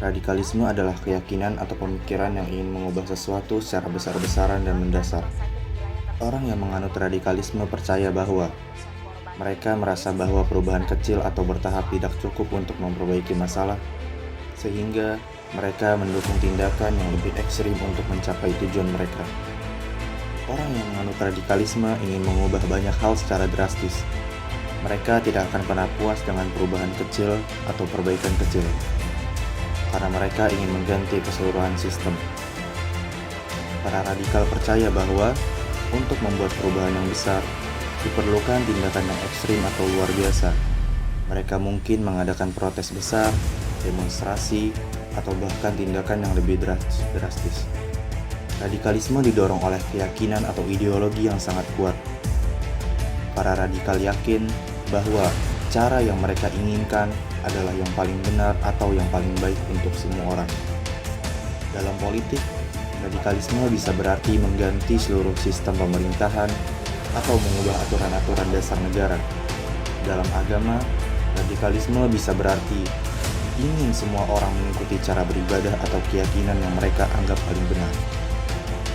Radikalisme adalah keyakinan atau pemikiran yang ingin mengubah sesuatu secara besar-besaran dan mendasar. Orang yang menganut radikalisme percaya bahwa mereka merasa bahwa perubahan kecil atau bertahap tidak cukup untuk memperbaiki masalah, sehingga mereka mendukung tindakan yang lebih ekstrim untuk mencapai tujuan mereka. Orang yang menganut radikalisme ingin mengubah banyak hal secara drastis. Mereka tidak akan pernah puas dengan perubahan kecil atau perbaikan kecil, karena mereka ingin mengganti keseluruhan sistem. Para radikal percaya bahwa untuk membuat perubahan yang besar, diperlukan tindakan yang ekstrim atau luar biasa. Mereka mungkin mengadakan protes besar, demonstrasi, atau bahkan tindakan yang lebih drastis. Radikalisme didorong oleh keyakinan atau ideologi yang sangat kuat. Para radikal yakin bahwa cara yang mereka inginkan adalah yang paling benar atau yang paling baik untuk semua orang. Dalam politik, radikalisme bisa berarti mengganti seluruh sistem pemerintahan atau mengubah aturan-aturan dasar negara. Dalam agama, radikalisme bisa berarti ingin semua orang mengikuti cara beribadah atau keyakinan yang mereka anggap paling benar.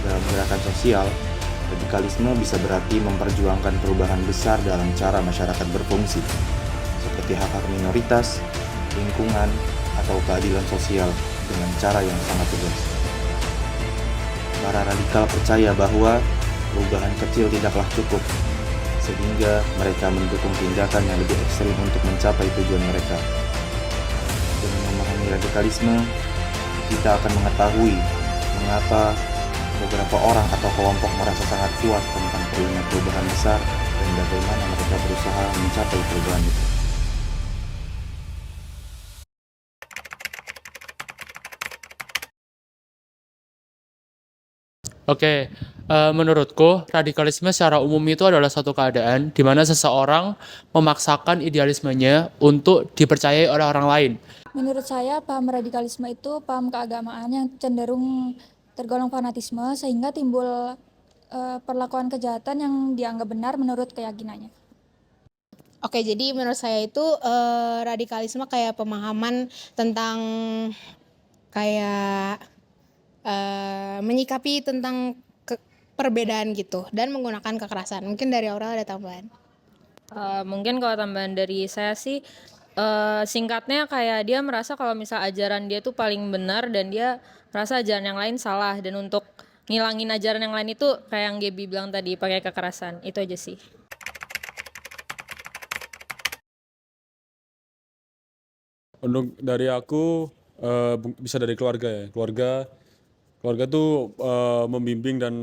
Dalam gerakan sosial, radikalisme bisa berarti memperjuangkan perubahan besar dalam cara masyarakat berfungsi, seperti hak-hak minoritas, lingkungan, atau keadilan sosial dengan cara yang sangat tegas. Para radikal percaya bahwa perubahan kecil tidaklah cukup, sehingga mereka mendukung tindakan yang lebih ekstrim untuk mencapai tujuan mereka. Dengan memahami radikalisme, kita akan mengetahui mengapa beberapa orang atau kelompok merasa sangat kuat tentang perlunya perubahan besar dan bagaimana mereka berusaha mencapai perubahan itu. Oke, menurutku radikalisme secara umum itu adalah suatu keadaan di mana seseorang memaksakan idealismenya untuk dipercayai oleh orang lain. Menurut saya, paham radikalisme itu paham keagamaan yang cenderung tergolong fanatisme sehingga timbul perlakuan kejahatan yang dianggap benar menurut keyakinannya. Oke, jadi menurut saya itu radikalisme kayak pemahaman tentang kayak menyikapi tentang perbedaan gitu dan menggunakan kekerasan. Mungkin dari Aurel ada tambahan. Mungkin kalau tambahan dari saya sih singkatnya kayak dia merasa kalau misal ajaran dia tuh paling benar dan dia merasa ajaran yang lain salah, dan untuk ngilangin ajaran yang lain itu kayak yang Gaby bilang tadi pakai kekerasan. Itu aja sih. Untuk dari aku bisa dari keluarga ya. Keluarga tuh membimbing dan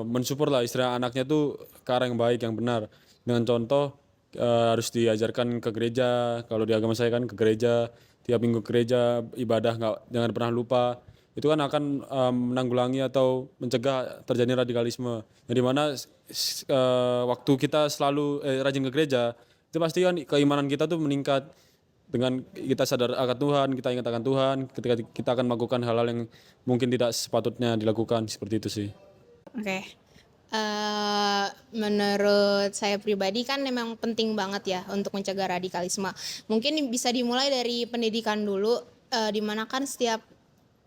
mensupport lah istilah anaknya tuh ke arah yang baik, yang benar. Dengan contoh harus diajarkan ke gereja. Kalau di agama saya kan ke gereja, tiap minggu ke gereja, ibadah jangan pernah lupa. Itu kan akan menanggulangi atau mencegah terjadi radikalisme. Yang dimana waktu kita selalu rajin ke gereja, itu pasti kan keimanan kita tuh meningkat. Dengan kita sadar akan Tuhan, kita ingat akan Tuhan, ketika kita akan melakukan hal-hal yang mungkin tidak sepatutnya dilakukan, seperti itu sih. Oke. Menurut saya pribadi kan memang penting banget ya untuk mencegah radikalisme. Mungkin bisa dimulai dari pendidikan dulu, di mana kan setiap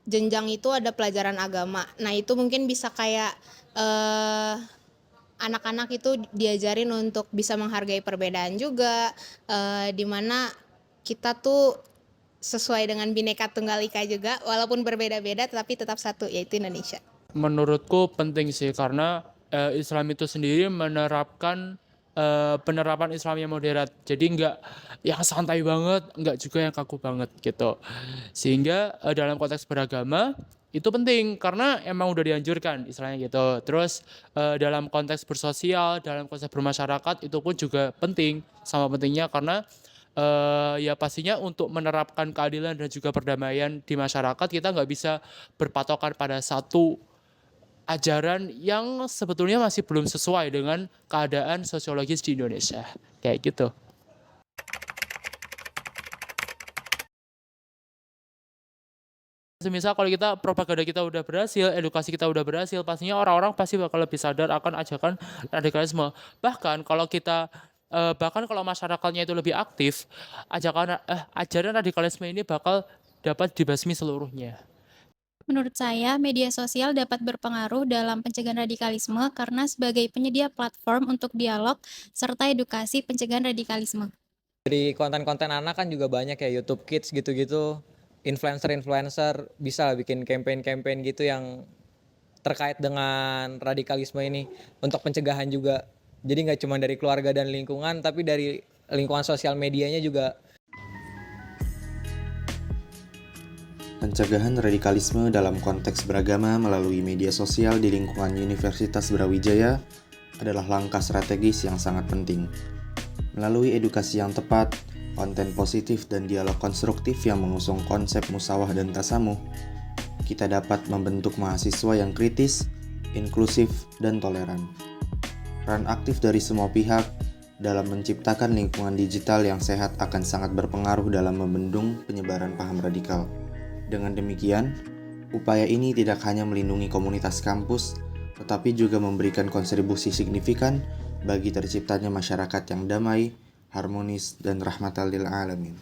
jenjang itu ada pelajaran agama. Nah, itu mungkin bisa kayak anak-anak itu diajarin untuk bisa menghargai perbedaan juga, di mana kita tuh sesuai dengan Bhinneka Tunggal Ika juga, walaupun berbeda-beda tapi tetap satu, yaitu Indonesia. Menurutku penting sih karena Islam itu sendiri menerapkan penerapan Islam yang moderat. Jadi nggak yang santai banget, nggak juga yang kaku banget gitu. Sehingga dalam konteks beragama itu penting karena emang udah dianjurkan istilahnya gitu. Terus dalam konteks bersosial, dalam konteks bermasyarakat itu pun juga penting, sama pentingnya karena ya pastinya untuk menerapkan keadilan dan juga perdamaian di masyarakat kita nggak bisa berpatokan pada satu ajaran yang sebetulnya masih belum sesuai dengan keadaan sosiologis di Indonesia kayak gitu. Semisal kalau kita propaganda kita udah berhasil, edukasi kita udah berhasil, pastinya orang-orang pasti bakal lebih sadar akan ajakan radikalisme. Bahkan kalau masyarakatnya itu lebih aktif, ajaran radikalisme ini bakal dapat dibasmi seluruhnya. Menurut saya, media sosial dapat berpengaruh dalam pencegahan radikalisme karena sebagai penyedia platform untuk dialog serta edukasi pencegahan radikalisme. Dari konten-konten anak kan juga banyak ya, YouTube Kids gitu-gitu, influencer-influencer bisa lah bikin campaign-campaign gitu yang terkait dengan radikalisme ini untuk pencegahan juga. Jadi nggak cuma dari keluarga dan lingkungan, tapi dari lingkungan sosial medianya juga. Pencegahan radikalisme dalam konteks beragama melalui media sosial di lingkungan Universitas Brawijaya adalah langkah strategis yang sangat penting. Melalui edukasi yang tepat, konten positif dan dialog konstruktif yang mengusung konsep musawah dan tasamuh, kita dapat membentuk mahasiswa yang kritis, inklusif, dan toleran. Peran aktif dari semua pihak dalam menciptakan lingkungan digital yang sehat akan sangat berpengaruh dalam membendung penyebaran paham radikal. Dengan demikian, upaya ini tidak hanya melindungi komunitas kampus, tetapi juga memberikan kontribusi signifikan bagi terciptanya masyarakat yang damai, harmonis, dan rahmatan lil alamin.